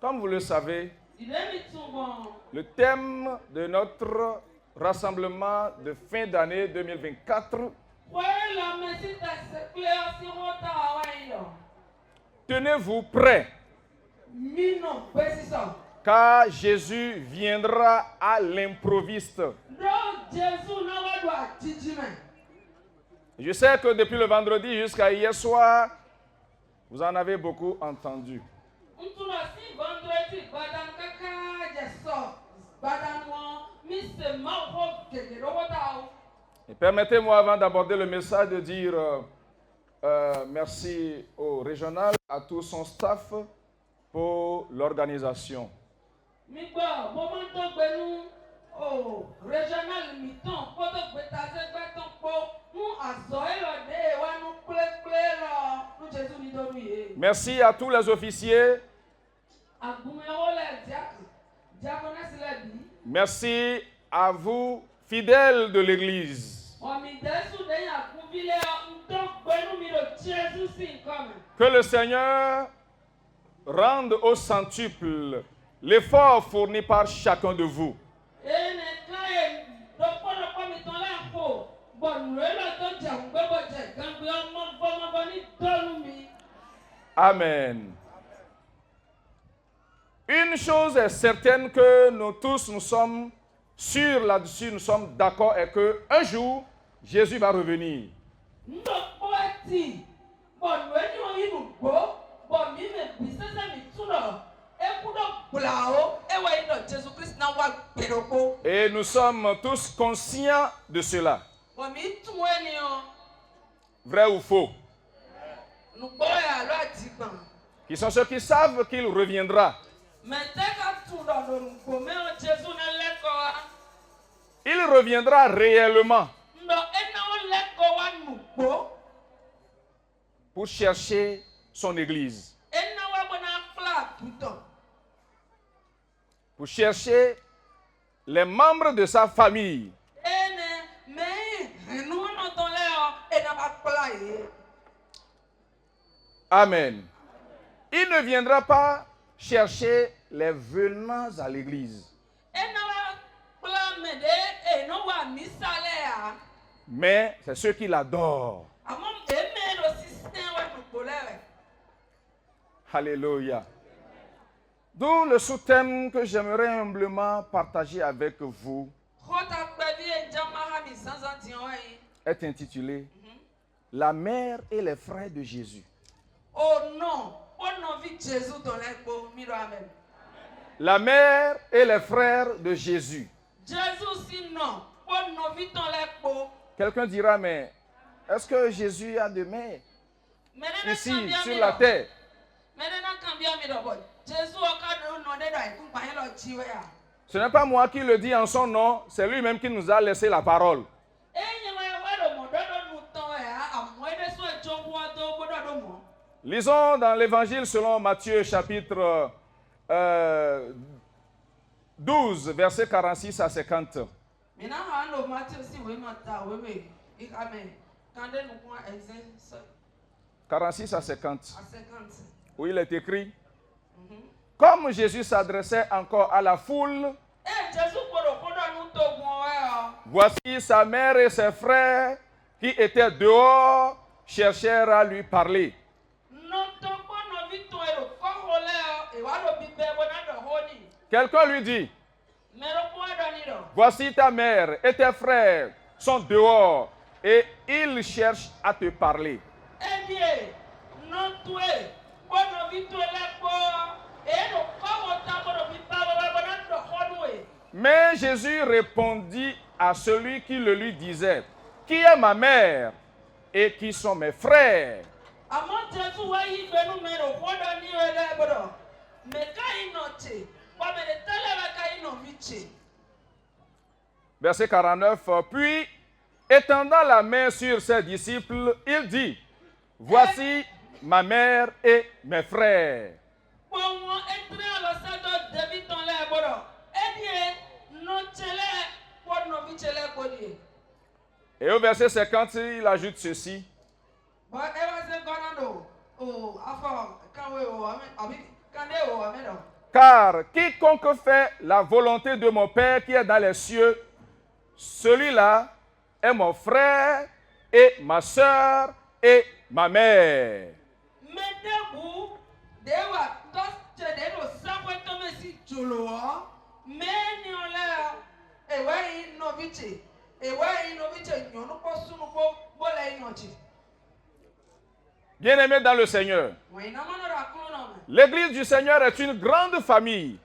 Comme vous le savez, le thème de notre rassemblement de fin d'année 2024, tenez-vous prêts, car Jésus viendra à l'improviste. Je sais que depuis le vendredi jusqu'à hier soir, vous en avez beaucoup entendu. Et permettez-moi, avant d'aborder le message, de dire merci au régional, à tout son staff pour l'organisation. Merci à tous les officiers. Merci à vous, fidèles de l'Église. Que le Seigneur rende au centuple l'effort fourni par chacun de vous. Amen. Une chose est certaine que nous tous, nous sommes sûrs là-dessus, nous sommes d'accord, est qu'un jour, Jésus va revenir. Et nous sommes tous conscients de cela. Vrai ou faux? Qui sont ceux qui savent qu'il reviendra. Il reviendra réellement pour chercher son Église. Pour chercher les membres de sa famille. Amen. Il ne viendra pas chercher les venants à l'église. Mais c'est ceux qui l'adorent. Alléluia. D'où le sous-thème que j'aimerais humblement partager avec vous est intitulé « La mère et les frères de Jésus ». La mère et les frères de Jésus. Quelqu'un dira, mais est-ce que Jésus a de mère ici, sur la terre? Ce n'est pas moi qui le dis en son nom, c'est lui-même qui nous a laissé la parole. Lisons dans l'évangile selon Matthieu chapitre 12, versets 46 à 50. 46 à 50. Où il est écrit, comme Jésus s'adressait encore à la foule, voici sa mère et ses frères qui étaient dehors cherchèrent à lui parler. Quelqu'un lui dit, voici ta mère et tes frères sont dehors et ils cherchent à te parler. Mais Jésus répondit à celui qui le lui disait, qui est ma mère et qui sont mes frères? Verset 49, puis étendant la main sur ses disciples, il dit, voici ma mère et mes frères. Et au verset 50, il ajoute ceci. Car quiconque fait la volonté de mon Père qui est dans les cieux, celui-là est mon frère et ma soeur et ma mère. Bien-aimés dans le Seigneur, l'Église du Seigneur est une grande famille.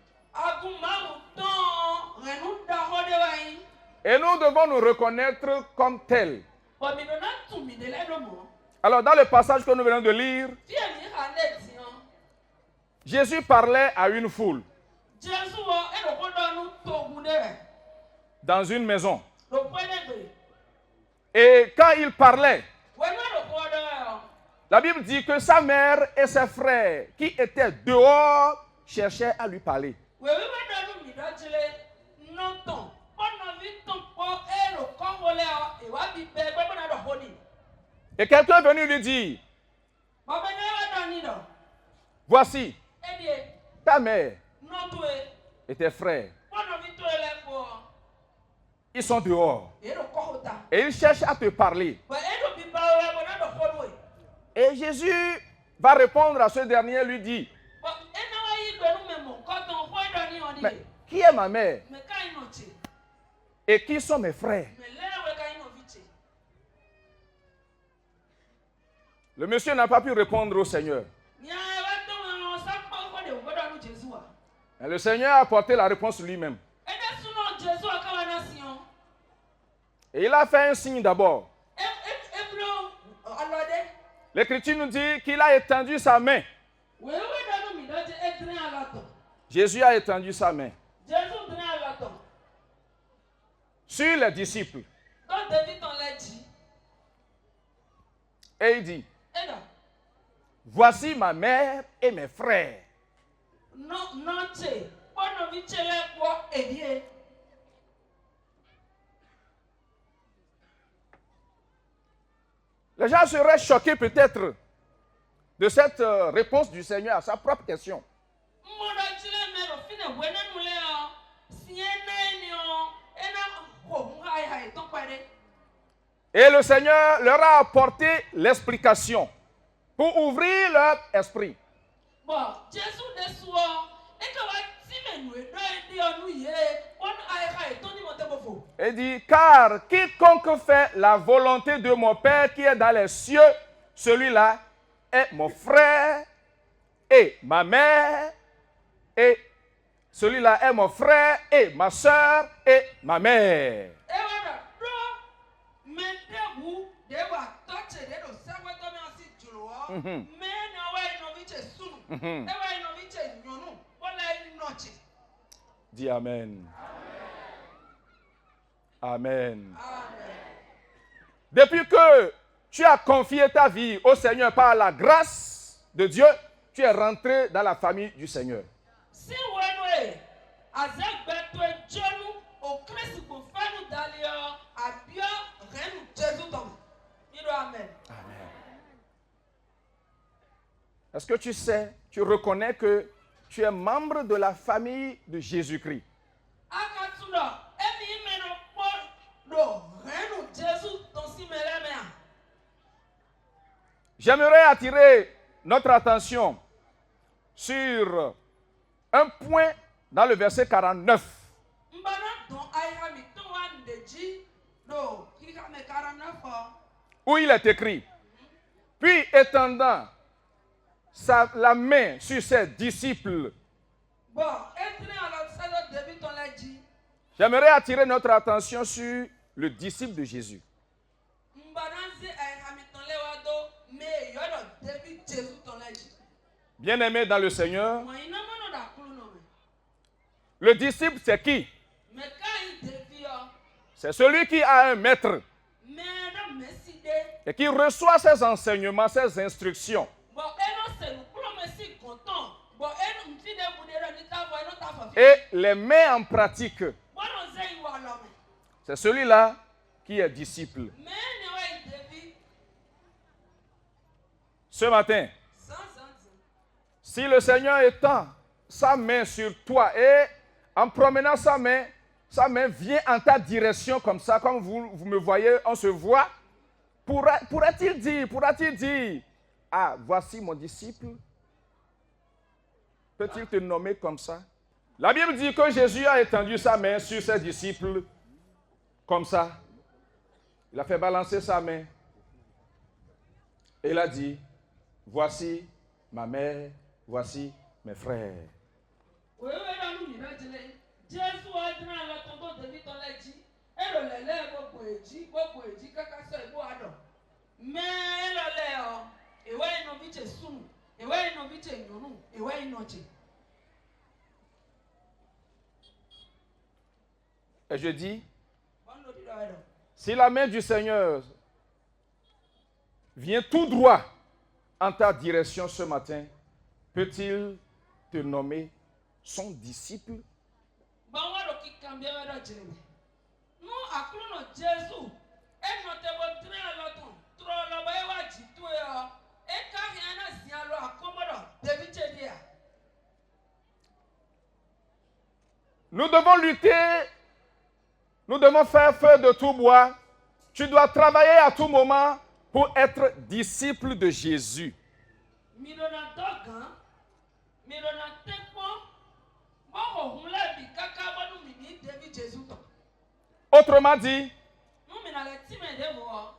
Et nous devons nous reconnaître comme tels. Alors, dans le passage que nous venons de lire, Jésus parlait à une foule dans une maison. Et quand il parlait, la Bible dit que sa mère et ses frères qui étaient dehors cherchaient à lui parler. Et quelqu'un est venu lui dire, voici, ta mère et tes frères, ils sont dehors. Et ils cherchent à te parler. Et Jésus va répondre à ce dernier, lui dit, mais qui est ma mère? Et qui sont mes frères? Le monsieur n'a pas pu répondre au Seigneur. Et le Seigneur a apporté la réponse lui-même. Et il a fait un signe d'abord. L'Écriture nous dit qu'il a étendu sa main. Jésus a étendu sa main sur les disciples. Et il dit, voici ma mère et mes frères. Les gens seraient choqués peut-être de cette réponse du Seigneur à sa propre question. Et le Seigneur leur a apporté l'explication pour ouvrir leur esprit. Et dit, car quiconque fait la volonté de mon Père qui est dans les cieux, celui-là est mon frère et ma mère, et celui-là est mon frère et ma soeur et ma mère. Dis Amen. Amen. Depuis que tu as confié ta vie au Seigneur par la grâce de Dieu, tu es rentré dans la famille du Seigneur. Amen. Est-ce que tu sais, tu reconnais que tu es membre de la famille de Jésus-Christ? J'aimerais attirer notre attention sur un point dans le verset 49. Où il est écrit, puis étendant la main sur ses disciples. J'aimerais attirer notre attention sur le disciple de Jésus. Bien-aimé dans le Seigneur, le disciple c'est qui? C'est celui qui a un maître et qui reçoit ses enseignements, ses instructions. Et les met en pratique. C'est celui-là qui est disciple. Ce matin, si le Seigneur étend sa main sur toi et en promenant sa main vient en ta direction comme ça, comme vous me voyez, on se voit, pourra-t-il dire, ah, voici mon disciple? Peut-il te nommer comme ça? La Bible dit que Jésus a étendu sa main sur ses disciples comme ça. Il a fait balancer sa main. Et il a dit, voici ma mère, voici mes frères. Et je dis, si la main du Seigneur vient tout droit en ta direction ce matin, peut-il te nommer son disciple? Nous devons lutter, nous devons faire feu de tout bois. Tu dois travailler à tout moment pour être disciple de Jésus. Autrement dit,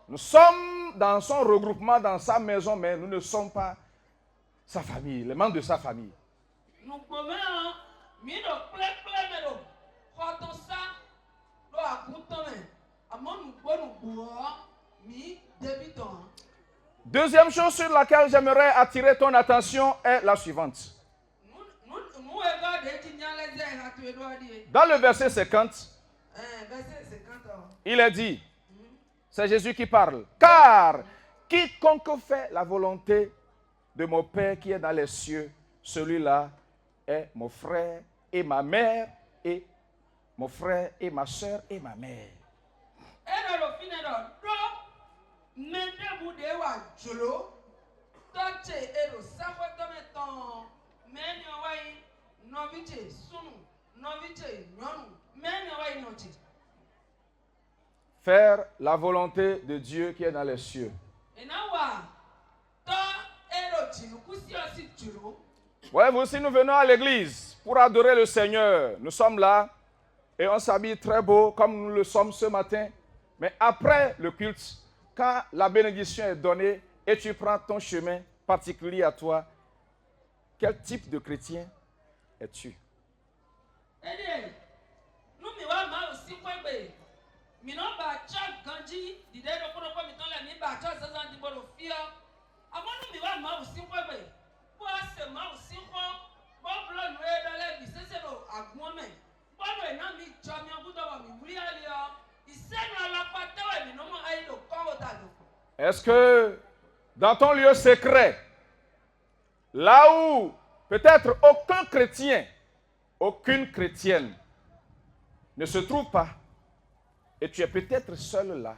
nous sommes dans son regroupement, dans sa maison, mais nous ne sommes pas sa famille, les membres de sa famille. Deuxième chose sur laquelle j'aimerais attirer ton attention est la suivante. Dans le verset 50, il est dit, c'est Jésus qui parle, car quiconque fait la volonté de mon Père qui est dans les cieux, celui-là est mon frère et ma mère et mon frère et ma soeur et ma mère. Faire la volonté de Dieu qui est dans les cieux. Voyez-vous, si nous venons à l'église pour adorer le Seigneur, nous sommes là et on s'habille très beau comme nous le sommes ce matin. Mais après le culte, quand la bénédiction est donnée et tu prends ton chemin particulier à toi, quel type de chrétien es-tu? Est-ce que dans ton lieu secret, là où peut-être aucun chrétien, aucune chrétienne ne se trouve pas, et tu es peut-être seul là,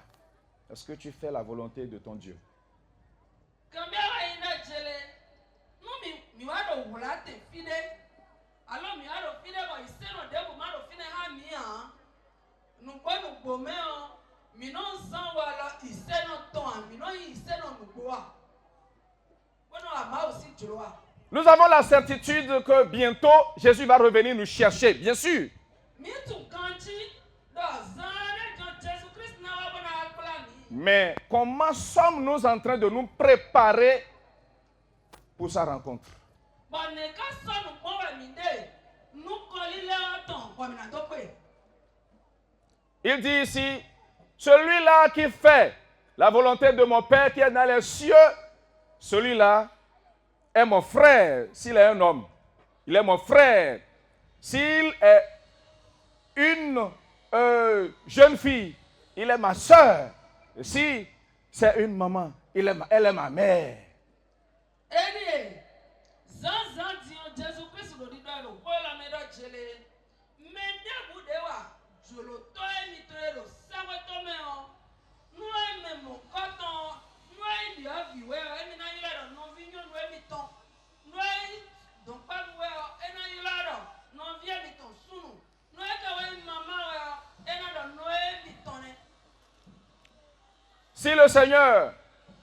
est-ce que tu fais la volonté de ton Dieu? Nous avons la certitude que bientôt Jésus va revenir nous chercher, bien sûr. Mais comment sommes-nous en train de nous préparer pour sa rencontre? Il dit ici, celui-là qui fait la volonté de mon Père qui est dans les cieux, celui-là est mon frère, s'il est un homme. Il est mon frère. S'il est une jeune fille, il est ma soeur. Et si c'est une maman, elle est ma mère. Si le Seigneur,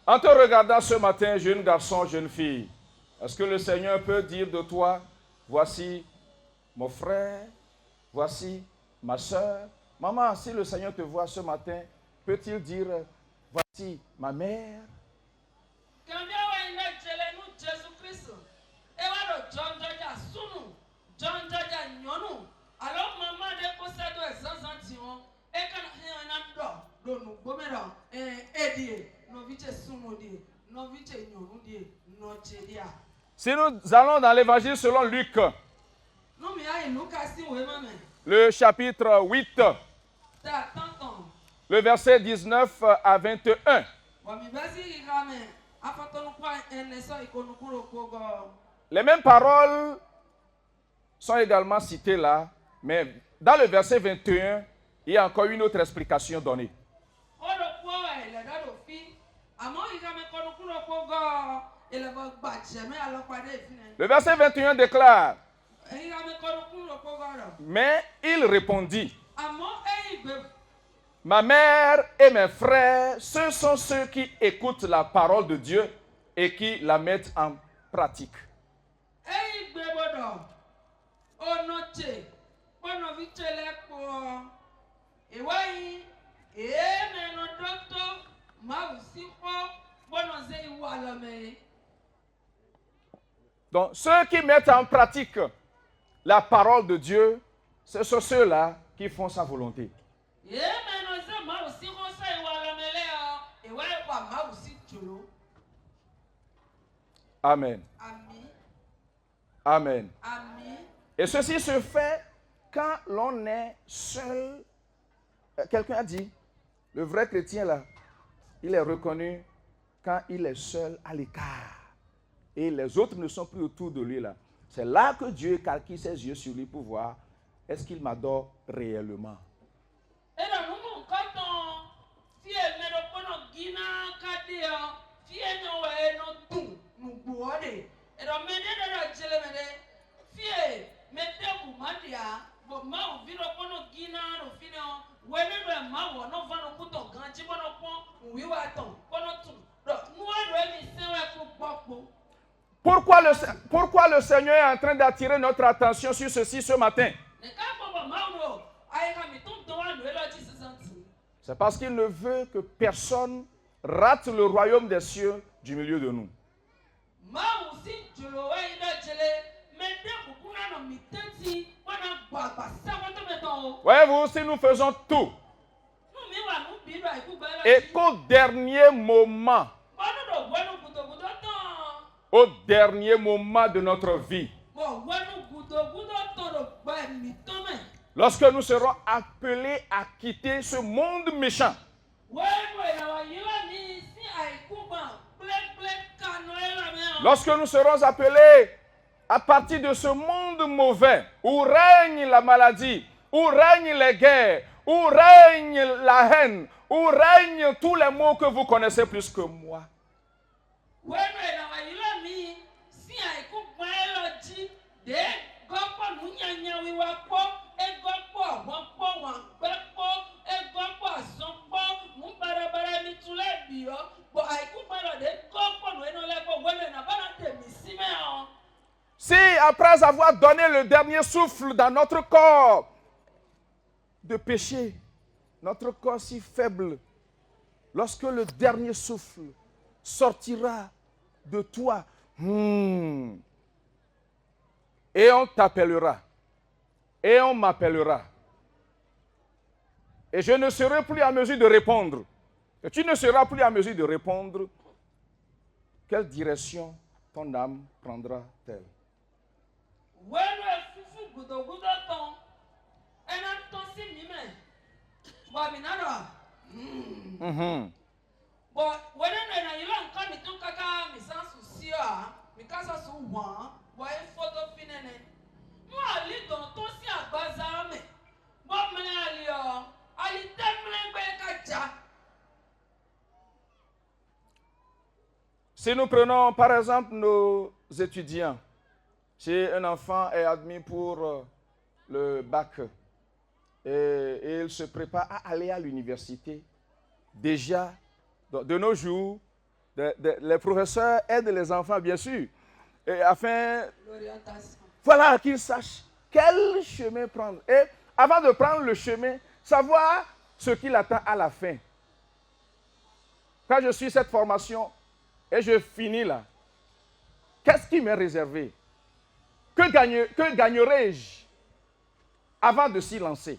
en te regardant ce matin, jeune garçon, jeune fille, est-ce que le Seigneur peut dire de toi, voici mon frère, voici ma soeur? Maman, si le Seigneur te voit ce matin, peut-il dire, voici ma mère? Si nous allons dans l'évangile selon Luc, le chapitre 8, le verset 19 à 21. Les mêmes paroles sont également citées là, mais dans le verset 21, il y a encore une autre explication donnée. Le verset 21 déclare, mais il répondit, ma mère et mes frères, ce sont ceux qui écoutent la parole de Dieu et qui la mettent en pratique. Donc, ceux qui mettent en pratique la parole de Dieu, ce sont ceux-là qui font sa volonté. Amen. Amen. Et ceci se fait quand l'on est seul. Quelqu'un a dit, le vrai chrétien là, il est reconnu quand il est seul à l'écart. Et les autres ne sont plus autour de lui là. C'est là que Dieu calque ses yeux sur lui pour voir est-ce qu'il m'adore réellement. Pourquoi le Seigneur est en train d'attirer notre attention sur ceci ce matin? C'est parce qu'il ne veut que personne rate le royaume des cieux du milieu de nous. Voyez-vous, si nous faisons tout et qu'au dernier moment, de notre vie, lorsque nous serons appelés à quitter ce monde méchant, lorsque nous serons appelés à partir de ce monde mauvais où règne la maladie, où règnent les guerres, où règne la haine, où règnent tous les maux que vous connaissez plus que moi. Si après avoir donné le dernier souffle dans notre corps de péché, notre corps si faible, lorsque le dernier souffle sortira de toi, et on t'appellera, et on m'appellera, et je ne serai plus à mesure de répondre, et tu ne seras plus à mesure de répondre, quelle direction ton âme prendra-t-elle? Si nous prenons par exemple nos étudiants, si un enfant est admis pour le bac et il se prépare à aller à l'université, déjà De nos jours, les professeurs aident les enfants, bien sûr, et afin, voilà, qu'ils sachent quel chemin prendre. Et avant de prendre le chemin, savoir ce qui l'attend à la fin. Quand je suis cette formation et je finis là, qu'est-ce qui m'est réservé? Que gagnerai-je avant de s'y lancer?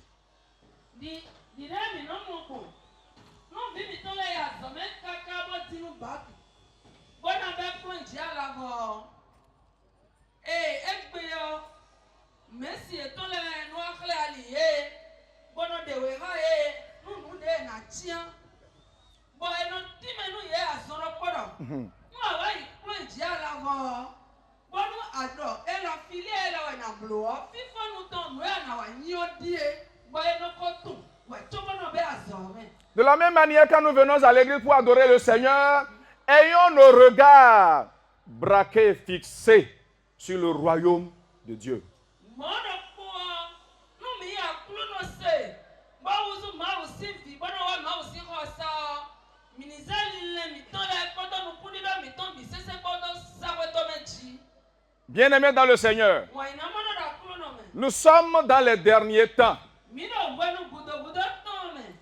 De la même manière, quand nous venons à l'église pour adorer le Seigneur, ayons nos regards braqués, fixés sur le royaume de Dieu. Bien-aimés dans le Seigneur, nous sommes dans les derniers temps.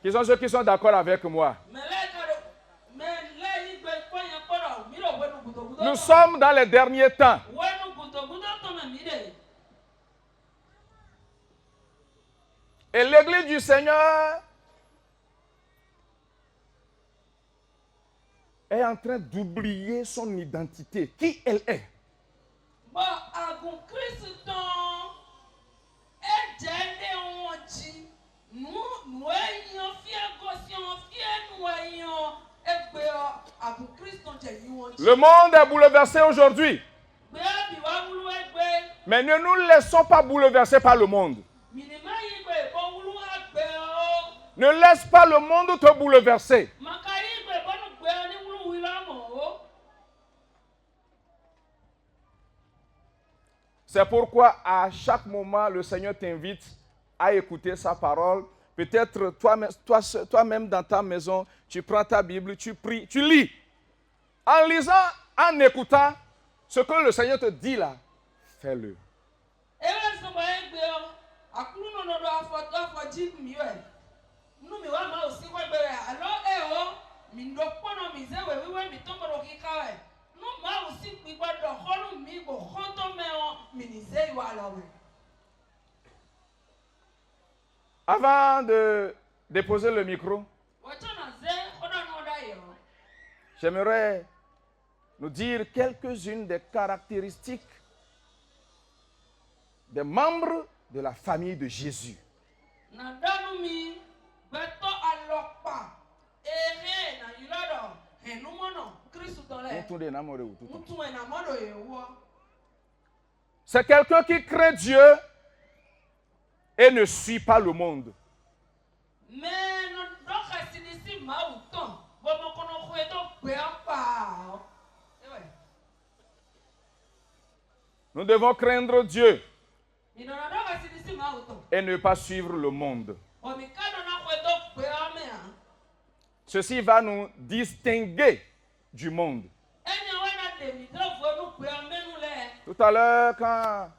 Qui sont ceux qui sont d'accord avec moi? Nous sommes dans les derniers temps. Et l'église du Seigneur est en train d'oublier son identité, qui elle est. Le monde est bouleversé aujourd'hui. Mais ne nous laissons pas bouleverser par le monde. Ne laisse pas le monde te bouleverser. C'est pourquoi à chaque moment, le Seigneur t'invite à écouter sa parole. Peut-être toi-même dans ta maison, tu prends ta Bible, tu pries, tu lis. En lisant, en écoutant ce que le Seigneur te dit là, fais-le. Avant de déposer le micro, j'aimerais nous dire quelques-unes des caractéristiques des membres de la famille de Jésus. C'est quelqu'un qui craint Dieu et ne suit pas le monde. Nous devons craindre Dieu et ne pas suivre le monde. Ceci va nous distinguer du monde. Tout à l'heure, quand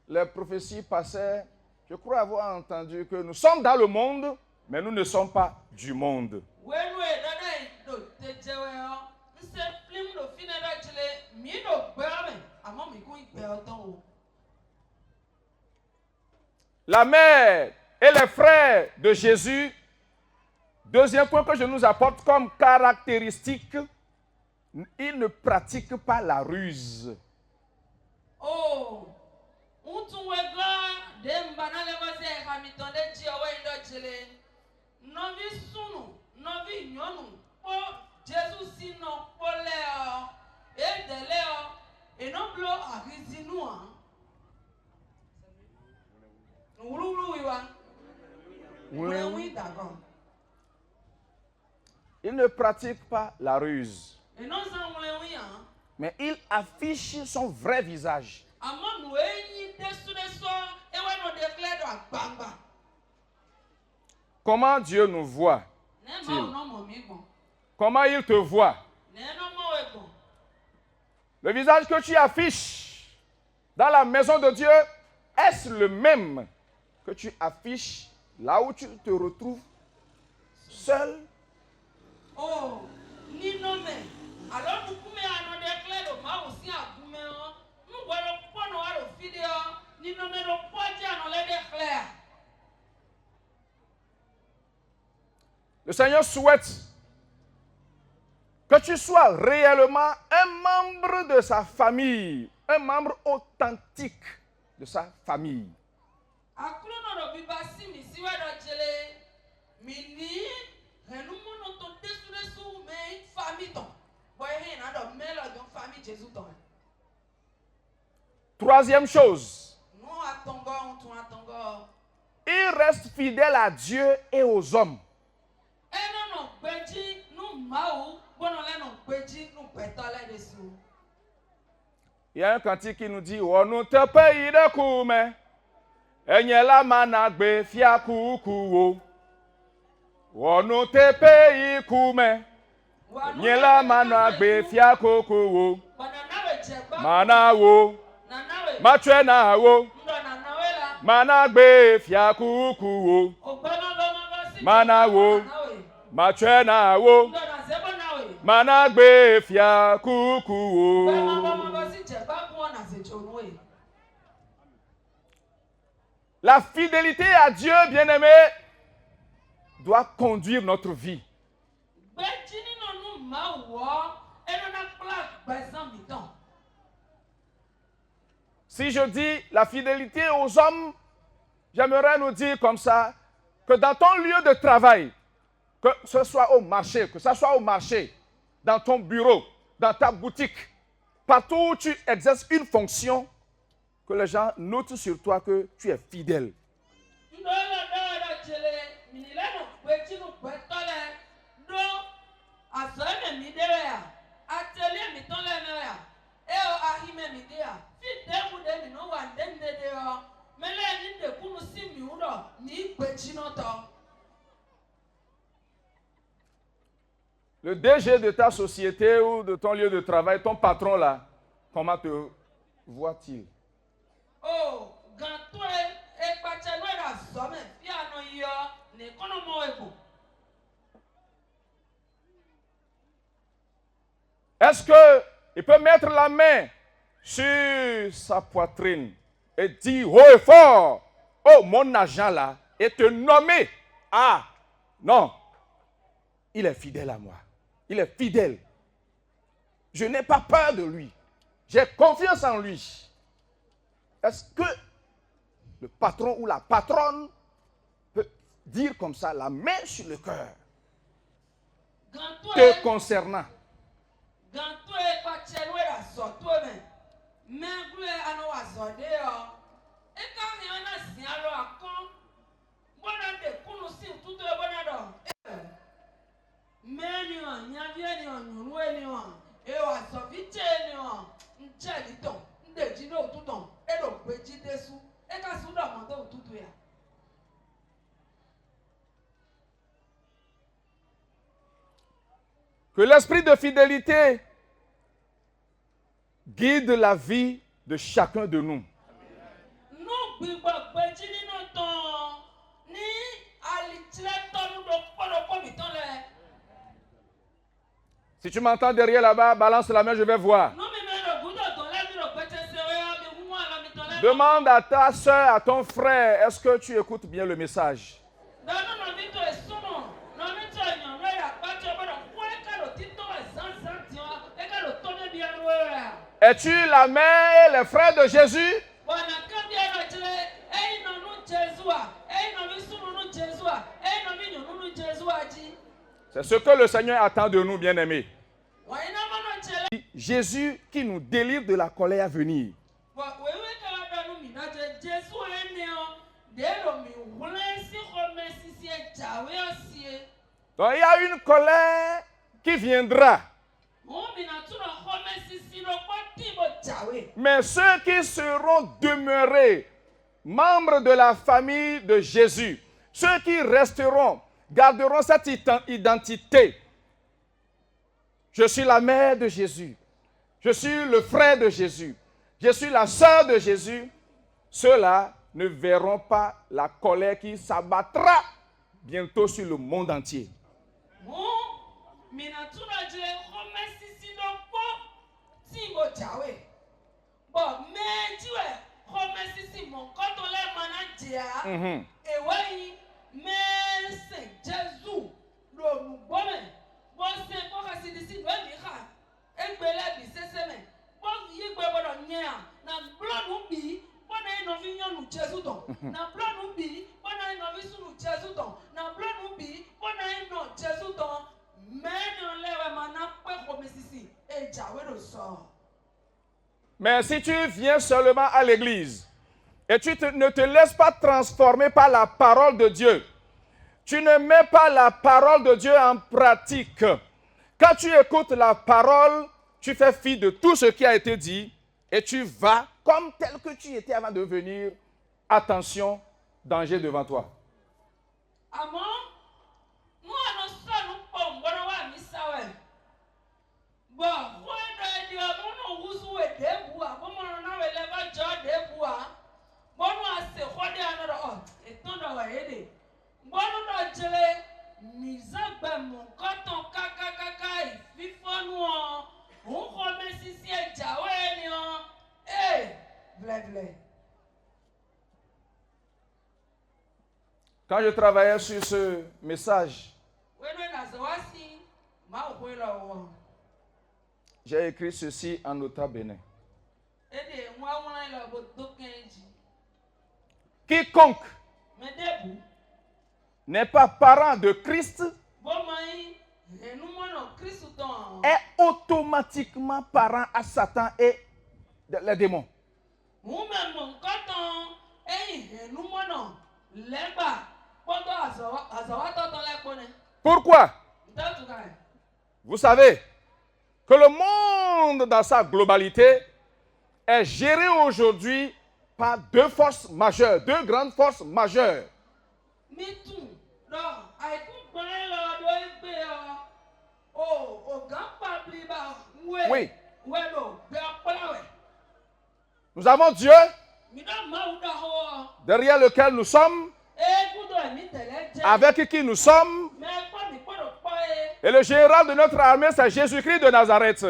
les prophéties passaient, je crois avoir entendu que nous sommes dans le monde, mais nous ne sommes pas du monde. La mère et les frères de Jésus, deuxième point que je nous apporte comme caractéristique, ils ne pratiquent pas la ruse. Il ne pratique pas la ruse. Mais il affiche son vrai visage. Comment Dieu nous voit-il? comment il te voit. Le visage que tu affiches dans la maison de Dieu, est-ce le même que tu affiches là où tu te retrouves seul? Oh, ni nommé. Alors nous pouvons annoncer clair de ma aussi à vous nous voyons pas nos vidéo ni nommé le poids en les clair. Le Seigneur souhaite que tu sois réellement un membre de sa famille, un membre authentique de sa famille. Troisième chose, il reste fidèle à Dieu et aux hommes. Il y a un cantique qui nous dit "On te paye de koume, enyela managbe fia kukuwo. On te paye koume, enyela managbe fia kukuwo. Manawo, machena wo, managbe fia kukuwo. Manawo, machena wo. Managbe fia kukuwo." La fidélité à Dieu, bien-aimé, doit conduire notre vie. Si je dis la fidélité aux hommes, j'aimerais nous dire comme ça, que dans ton lieu de travail, que ce soit au marché, dans ton bureau, dans ta boutique, partout où tu exerces une fonction, que les gens notent sur toi que tu es fidèle. Le DG de ta société ou de ton lieu de travail, ton patron là, comment te voit-il? Oh, est-ce qu'il peut mettre la main sur sa poitrine et dire haut et fort, oh mon agent là, et te nommer? Ah, non, il est fidèle à moi. Il est fidèle. Je n'ai pas peur de lui. J'ai confiance en lui. Est-ce que le patron ou la patronne peut dire comme ça, la main sur le cœur, te concernant? Que l'esprit de fidélité guide la vie de chacun de nous. Si tu m'entends derrière là-bas, balance la main, je vais voir. Demande à ta soeur, à ton frère, est-ce que tu écoutes bien le message? Es-tu la mère et les frères de Jésus? C'est ce que le Seigneur attend de nous, bien-aimés. Jésus qui nous délivre de la colère à venir. Donc il y a une colère qui viendra. Mais ceux qui seront demeurés, membres de la famille de Jésus, ceux qui resteront, garderont cette identité, Je suis la mère de Jésus. Je suis le frère de Jésus. Je suis la sœur de Jésus. Ceux-là ne verront pas la colère qui s'abattra bientôt sur le monde entier. Mais si tu viens seulement à l'église et ne te laisses pas transformer par la parole de Dieu, tu ne mets pas la parole de Dieu en pratique. Quand tu écoutes la parole, tu fais fi de tout ce qui a été dit et tu vas comme tel que tu étais avant de venir. Attention, danger devant toi. Quand je travaillais sur ce message, j'ai écrit ceci en nota bene. Quiconque n'est pas parent de Christ est automatiquement parent à Satan et les démons. Pourquoi? Vous savez que le monde dans sa globalité est géré aujourd'hui par deux forces majeures, deux grandes forces majeures. Oui. Nous avons Dieu, derrière lequel nous sommes, avec qui nous sommes, et le général de notre armée, c'est Jésus-Christ de Nazareth.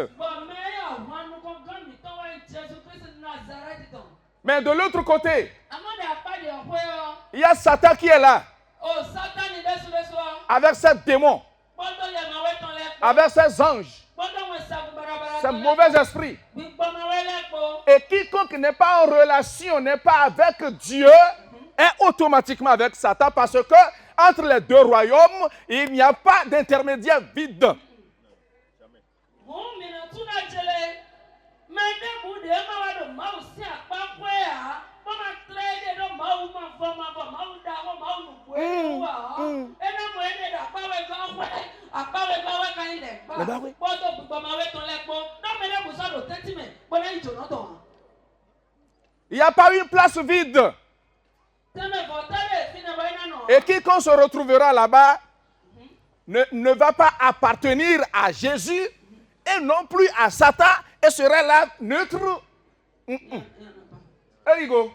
Mais de l'autre côté, il y a Satan qui est là, avec ses démons, avec ses anges, ses mauvais esprits. Et quiconque n'est pas en relation, n'est pas avec Dieu, est automatiquement avec Satan, parce que entre les deux royaumes, il n'y a pas d'intermédiaire vide. Il n'y a pas une place vide. Et quiconque se retrouvera là-bas ne va pas appartenir à Jésus et non plus à Satan et sera là neutre. There you go.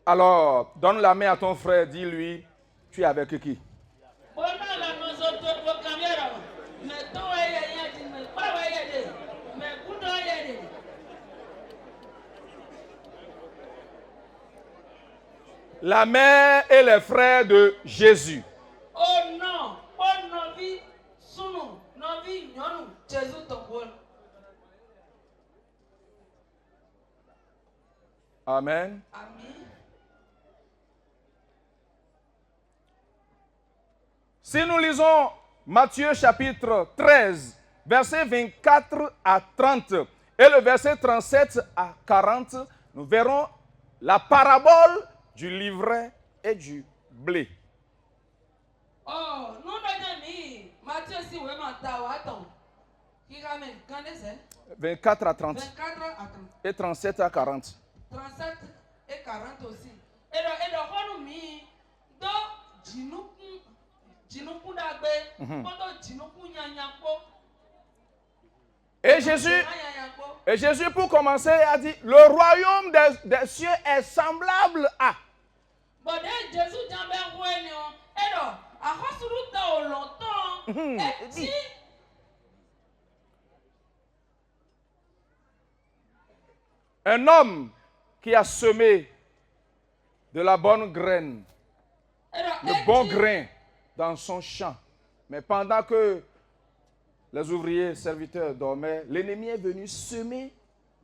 Alors, donne la main à ton frère, dis-lui, tu es avec qui? La mère et les frères de Jésus. Oh non, oh novi, sunu, novi, nyonu, Jésus ton bon. Amen. Amen. Si nous lisons Matthieu chapitre 13, versets 24 à 30 et le verset 37 à 40, nous verrons la parabole du livret et du blé. Oh, nous n'avons mis Matthieu si vous m'entendez, attends. Qui ramène quand est-ce 24 à 30. 24 à 30. Et 37 à 40. 37 et 40 aussi. Et donc, on nous mis do Djinoukou d'Agbe, pendant Djinoukou Nyanyako. Et Jésus, pour commencer, a dit, le royaume des cieux est semblable à. Bon, Jésus dit, et donc, à Rossoulou longtemps, et dit, un homme qui a semé de la bonne graine, le bon grain dans son champ. Mais pendant que les ouvriers serviteurs dormaient, l'ennemi est venu semer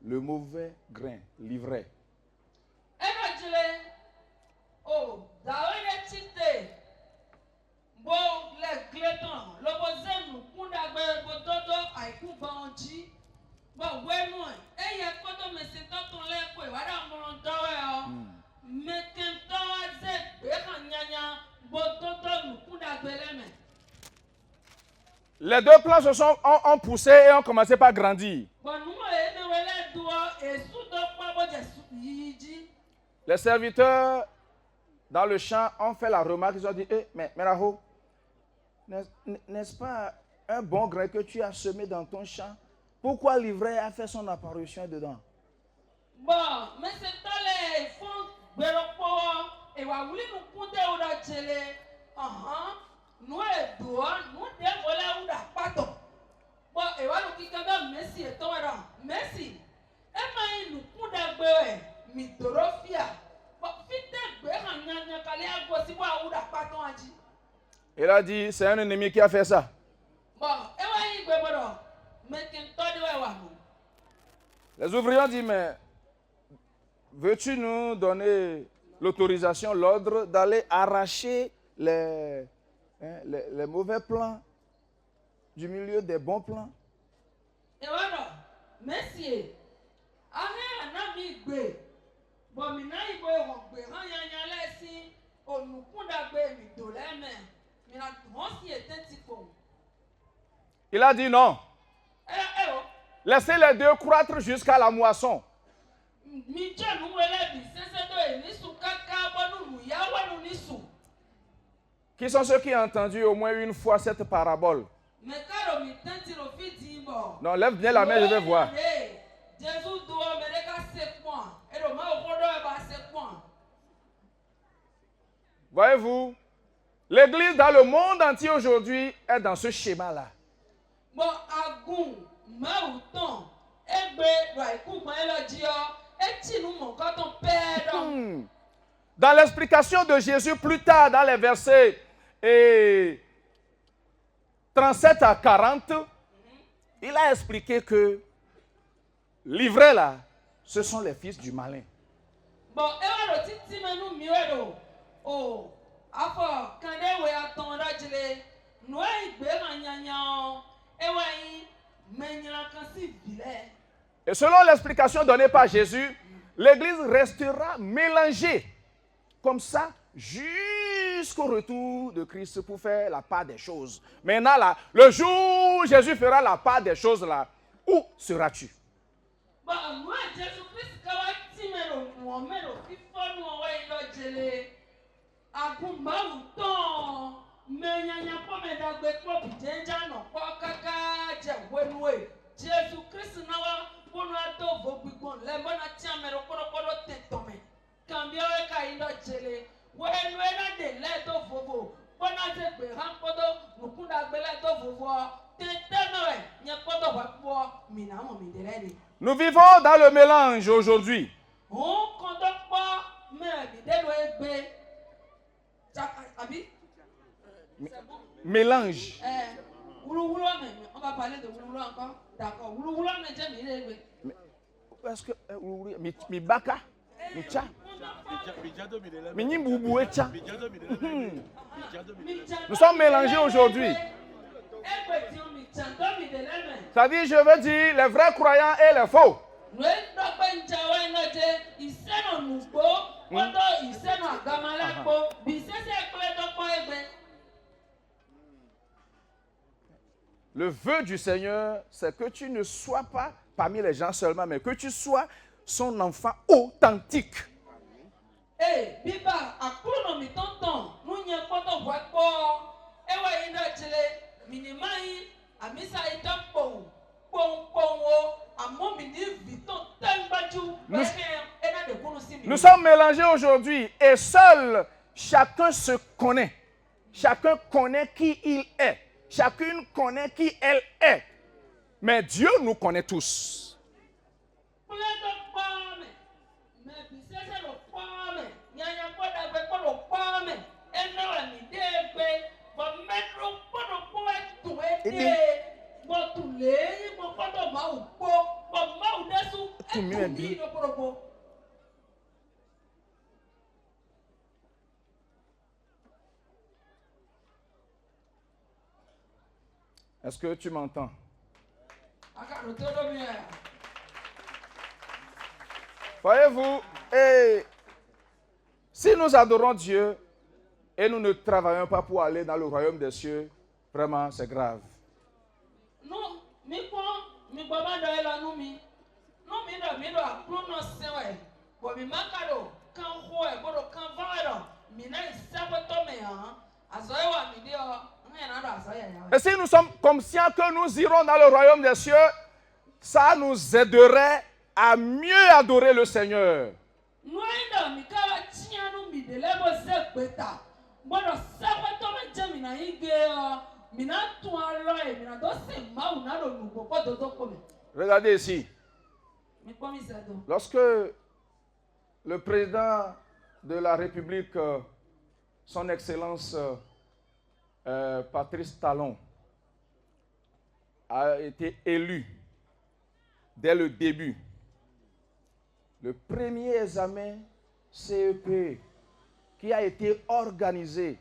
le mauvais grain, l'ivraie. Oh, Les deux plants ont poussé et ont commencé par grandir. Les serviteurs dans le champ ont fait la remarque, ils ont dit, mais Raho, n'est-ce pas un bon grain que tu as semé dans ton champ? Pourquoi l'ivraie a fait son apparition dedans? Bon, mais c'est dans les fonds de et nous nous bon, et voilà qui merci et toi merci. Et nous il a dit, c'est un ennemi qui a fait ça. Les ouvriers ont dit, mais veux-tu nous donner l'autorisation, l'ordre d'aller arracher les mauvais plants du milieu des bons plants? Et voilà, merci. Il a dit non. Laissez les deux croître jusqu'à la moisson. Qui sont ceux qui ont entendu au moins une fois cette parabole? Non, lève bien la main, je vais voir. Voyez-vous, l'église dans le monde entier aujourd'hui est dans ce schéma-là. Dans l'explication de Jésus plus tard, dans les versets 37 à 40, il a expliqué que l'ivraie là, ce sont les fils du malin. Et selon l'explication donnée par Jésus, l'église restera mélangée comme ça jusqu'au retour de Christ pour faire la part des choses. Maintenant là, le jour où Jésus fera la part des choses là, où seras-tu? Nous vivons dans le mélange aujourd'hui. Mélange. On va parler de Wouloulou encore. D'accord. Wouloulou, mais parce que mi baka, mi cha, mi ni boubou et cha. Nous sommes mélangés aujourd'hui. Ça dit, je veux dire, les vrais croyants et les faux. Le vœu du Seigneur, c'est que tu ne sois pas parmi les gens seulement, mais que tu sois son enfant authentique. Biba, akulu mi tonton, nous n'y a pas de voix pour. Ewa ina chile, minimai, amisa ita pong, amo mini vito tembaju, ena de kunu simi. Nous sommes mélangés aujourd'hui et seul chacun se connaît. Chacun connaît qui il est. Chacune connaît qui elle est. Mais Dieu nous connaît tous. Est-ce que tu m'entends? Voyez-vous, si nous adorons Dieu et nous ne travaillons pas pour aller dans le royaume des cieux, vraiment c'est grave. Et si nous sommes conscients que nous irons dans le royaume des cieux, ça nous aiderait à mieux adorer le Seigneur. Regardez ici. Lorsque le président de la République, son Excellence Patrice Talon, a été élu dès le début, le premier examen CEP qui a été organisé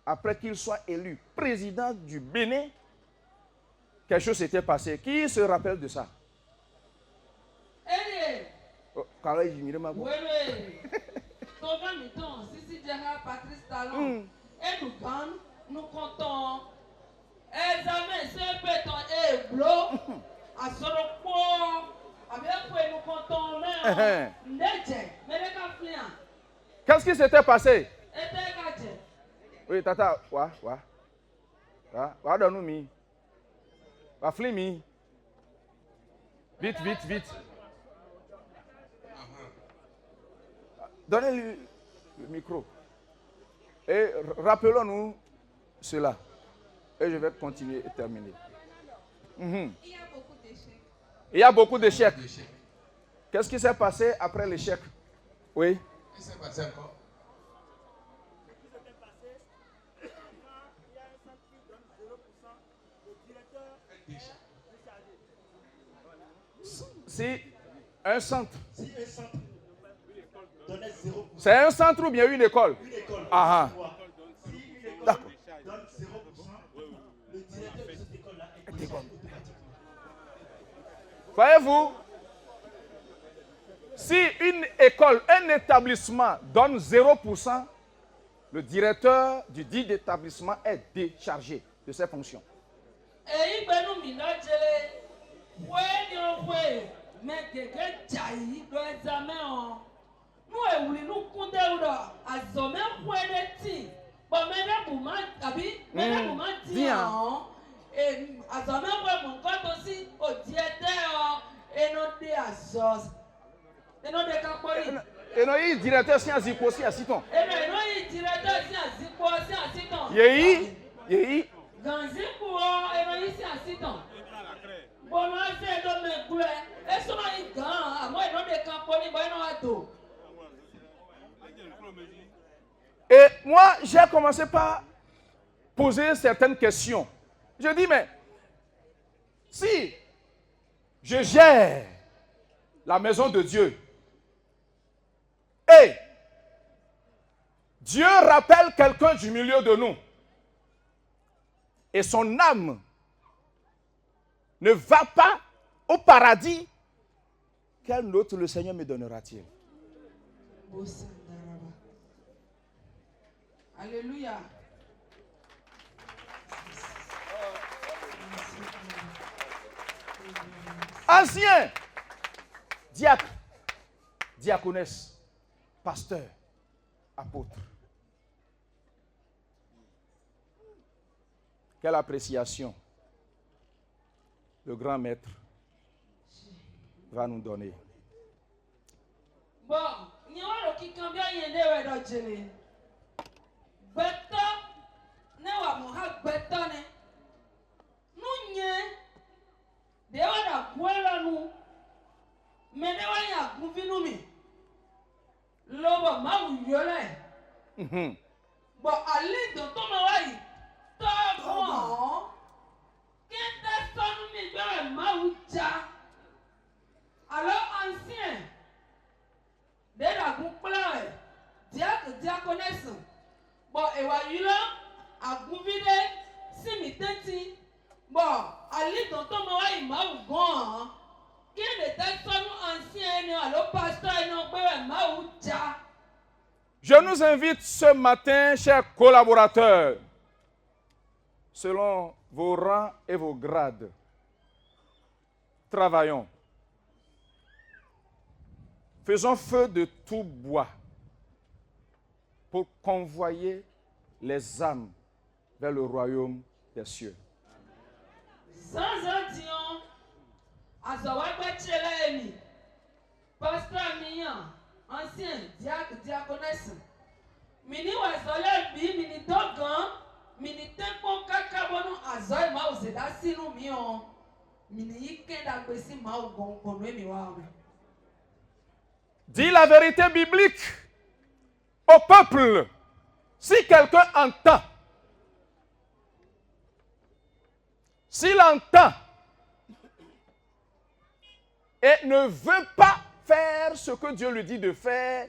après qu'il soit élu président du Bénin, quelque chose s'était passé. Qui se rappelle de ça? Nous comptons examen CEP à nous comptons Qu'est-ce qui s'était passé? Oui, tata, donne-nous. Vite, vite, vite. Donnez-lui le micro. Et rappelons-nous cela. Et je vais continuer et terminer. Il y a beaucoup d'échecs. Il y a beaucoup d'échecs. Qu'est-ce qui s'est passé après l'échec? Oui. Qu'est-ce qui s'est passé encore? Si un centre. C'est un centre ou bien une école? Une école. Ah, si une école donne 0%, le directeur de cette école-là est automatiquement. Voyez-vous, si une école, un établissement donne 0%, le directeur du dit établissement est déchargé de ses fonctions. Et non, il directeur si azipo si asiton. Yei. Ganzipo et non ici asiton. Et moi, j'ai commencé par poser certaines questions. Je dis, mais si je gère la maison de Dieu et Dieu rappelle quelqu'un du milieu de nous et son âme ne va pas au paradis, quelle note le Seigneur me donnera-t-il? Alléluia. Anciens, diacres, diaconesses, pasteurs, apôtres. Quelle appréciation le grand maître va nous donner. Bon, ni waro kikan bi ayen de we do jele. Beto ne wa mo ha beto ne. Nu nye de wa da kwela nu. Me ne wa ya guvinu mi. Lobo ma wu yole. Bon, ali do to ma wa yi. To mo. Kete sonu mi gbe ma wu ja. Alors ancien dès la groupe plein diaconesse bon et wayula a gouvide si mi tenti bon ali dans ton moi il m'a gon qui était son ancien alors pasteur non pas m'a uja. Je nous invite ce matin, chers collaborateurs, selon vos rangs et vos grades, travaillons. Faisons feu de tout bois pour convoyer les âmes vers le royaume des cieux. Pasteur Mian, ancien diaconesse, mini wasole bi mini dogan, mini tempo kakabono azoy ma ozeda sinu mion, mini ikenda kwesi ma ogon mi wa. Dis la vérité biblique au peuple. Si quelqu'un entend, s'il entend et ne veut pas faire ce que Dieu lui dit de faire,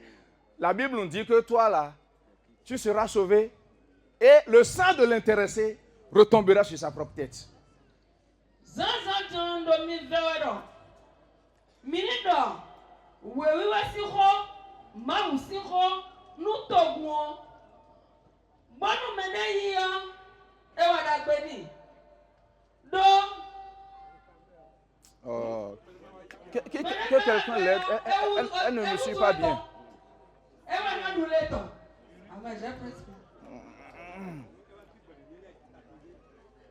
la Bible nous dit que toi là, tu seras sauvé et le sang de l'intéressé retombera sur sa propre tête. Wewe si ho ma usi ho nu togun bonu mene yiya e wa da gbe ni do que quelqu'un l'aide, elle ne me suit pas bien. E wa na du leto ama je presque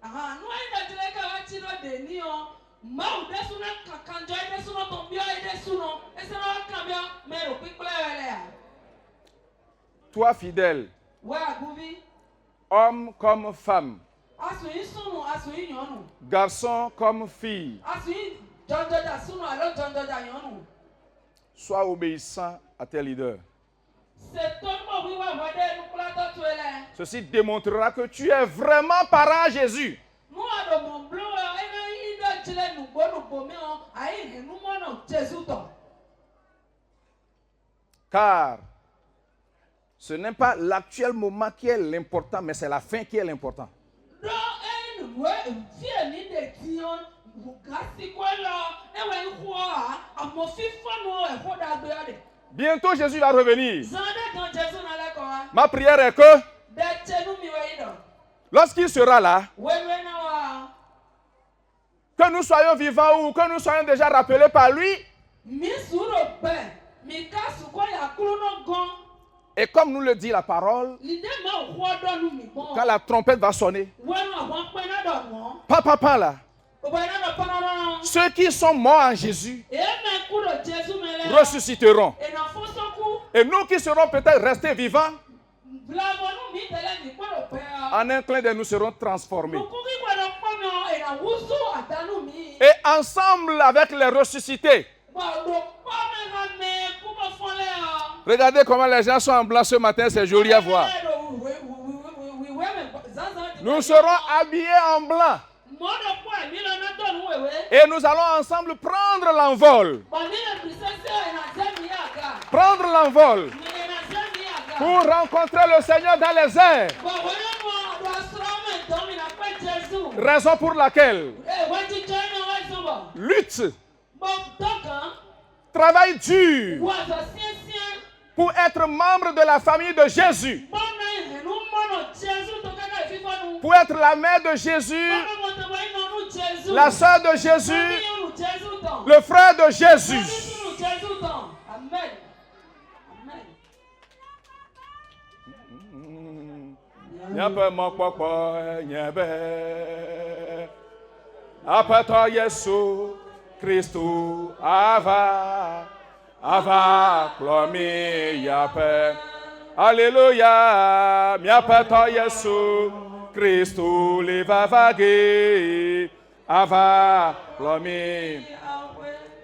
aha no ai da tele ka wa ti no de ni o ma u de suna kanjo de suna tombio de suno e se no cambia mero piccola velea. Toi fidèle, homme comme femme, garçon comme fille, sois obéissant à tes leaders. Ceci démontrera que tu es vraiment parent à Jésus. Car ce n'est pas l'actuel moment qui est l'important, mais c'est la fin qui est l'important. Bientôt Jésus va revenir. Ma prière est que lorsqu'il sera là, que nous soyons vivants ou que nous soyons déjà rappelés par lui, et comme nous le dit la parole, quand la trompette va sonner, papa là, ceux qui sont morts en Jésus ressusciteront. Et nous qui serons peut-être restés vivants, en un clin d'œil, nous serons transformés. Et ensemble avec les ressuscités, regardez comment les gens sont en blanc ce matin, c'est joli à voir. Nous serons habillés en blanc. Et nous allons ensemble prendre l'envol. Prendre l'envol pour rencontrer le Seigneur dans les airs. Raison pour laquelle lutte, travaille dur pour être membre de la famille de Jésus, pour être la mère de Jésus, la sœur de Jésus, le frère de Jésus. Amen. Nyapa mokpokpo nyebe. Apato Yesu Christu ava plomi yape. Alléluia. Miapato Yesu Christu livavage ava plomi.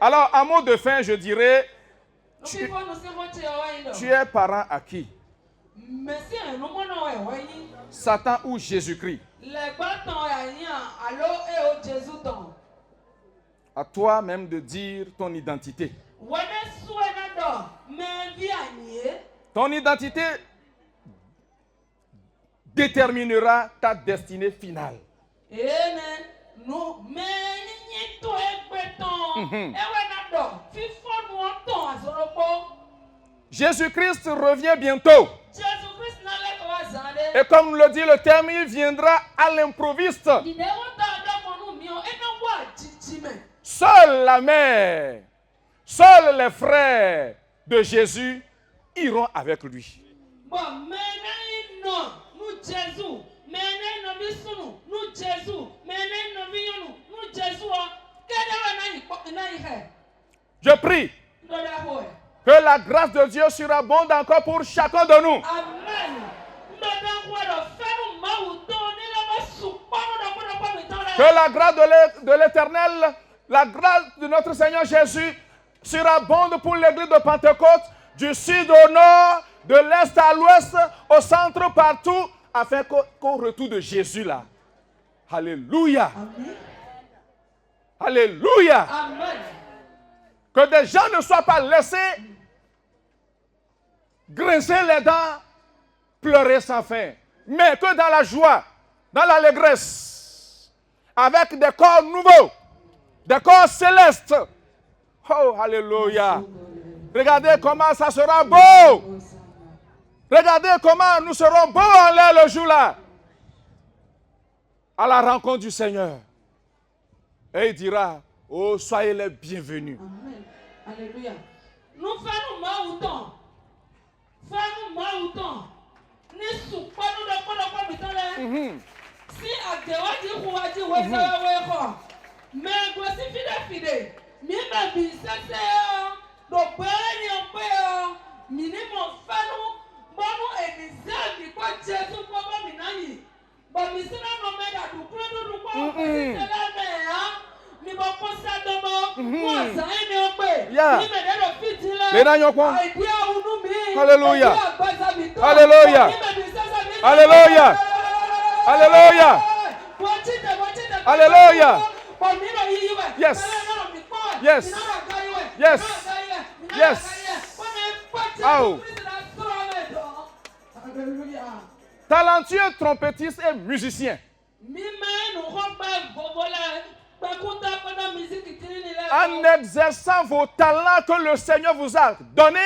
Alors, en mot de fin, je dirais, tu es parent à qui? Satan ou Jésus-Christ? À toi même de dire ton identité. Ton identité déterminera ta destinée finale. Jésus-Christ revient bientôt. Et comme le dit le terme, il viendra à l'improviste. Seule la mère, seuls les frères de Jésus iront avec lui. Je prie que la grâce de Dieu surabonde encore pour chacun de nous. Amen. Que la grâce de l'Éternel, la grâce de notre Seigneur Jésus surabonde pour l'église de Pentecôte, du sud au nord, de l'est à l'ouest, au centre, partout, afin qu'au retour de Jésus là. Alléluia. Amen. Alléluia. Amen. Que des gens ne soient pas laissés grincer les dents, pleurer sans fin, mais que dans la joie, dans l'allégresse, avec des corps nouveaux, des corps célestes. Oh, alléluia. Regardez comment ça sera beau. Regardez comment nous serons beaux en l'air le jour-là. À la rencontre du Seigneur. Et il dira, oh, soyez les bienvenus. Amen. Alléluia. Nous faisons mal autant. Faisons mal autant. Nous soupons de quoi si à Dewa dit mais voici fide. Mime bisese do bani ope minimum fanu bonu enizami kwa Jesu kwa minani ba misina no meda du kuno du kwa sela me ha mi ba posa domo kwa zaini ope mime de do fitile idea unu mi Hallelujah. Hallelujah. Hallelujah. Hallelujah. Hallelujah. Yes. Yes. Yes. Yes. Oh. Talentueux trompettiste et musicien. En exerçant vos talents que le Seigneur vous a donnés,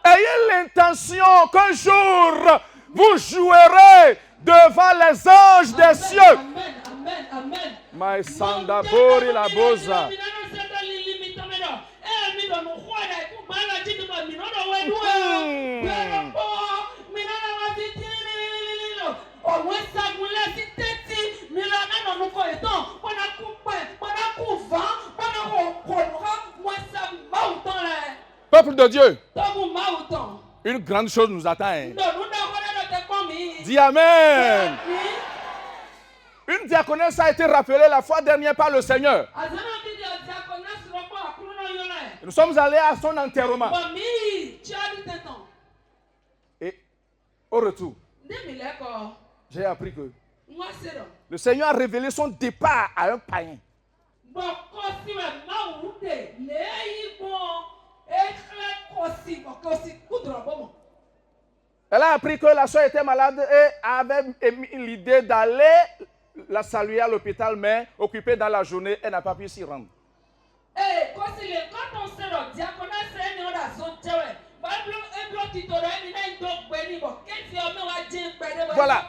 ayez l'intention qu'un jour vous jouerez devant les anges des cieux. Mais sanda bori la boza. Peuple de Dieu, une grande chose nous attend. Dis Amen. Une diaconesse a été rappelée la fois dernière par le Seigneur. Nous sommes allés à son enterrement. Et au retour, j'ai appris que le Seigneur a révélé son départ à un païen. Elle a appris que la soeur était malade et avait émis l'idée d'aller la saluer à l'hôpital, mais occupée dans la journée, elle n'a pas pu s'y rendre. Voilà.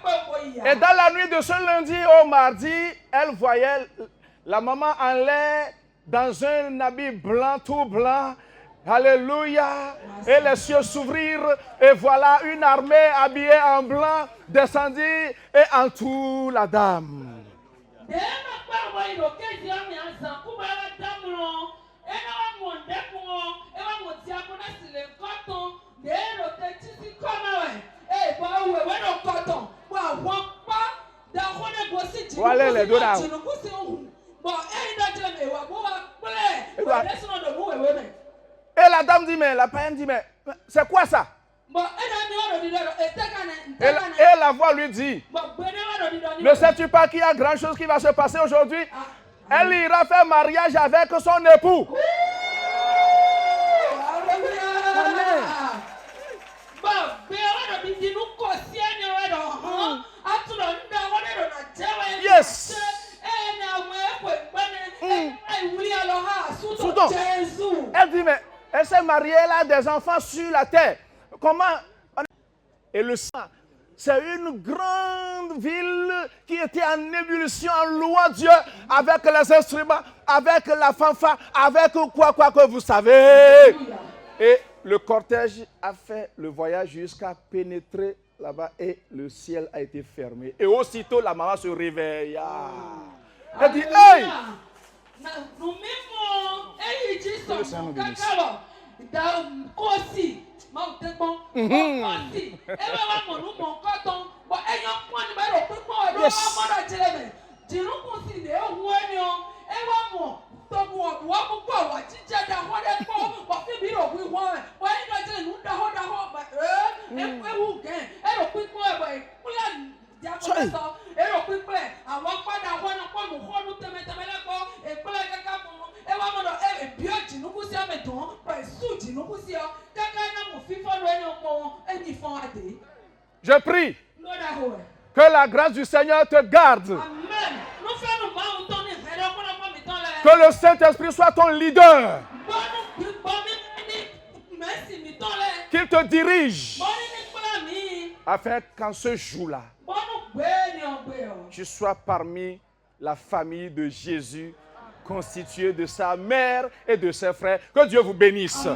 Et dans la nuit de ce lundi au mardi, elle voyait la maman en lait dans un habit blanc, tout blanc. Alléluia. Et les cieux s'ouvrirent et voilà une armée habillée en blanc descendit et entoure la dame. Voilà les deux là. Et la dame dit, mais la païenne dit, mais c'est quoi ça? Et la voix lui dit, ne sais-tu pas qu'il y a grand chose qui va se passer aujourd'hui? Elle ira faire mariage avec son époux. Amen. Yes. Soudain, elle dit, mais elle s'est mariée, elle a des enfants sur la terre. Comment? Et le sang, c'est une grande ville qui était en ébullition, en louant Dieu, avec les instruments, avec la fanfare, avec quoi que vous savez. Et le cortège a fait le voyage jusqu'à pénétrer là-bas et le ciel a été fermé. Et aussitôt, la maman se réveilla. Elle dit, hey! Je prie que la grâce du Seigneur te garde. Que le Saint-Esprit soit ton leader. Qu'il te dirige. Afin qu'en ce jour-là, tu sois parmi la famille de Jésus, constituée de sa mère et de ses frères. Que Dieu vous bénisse.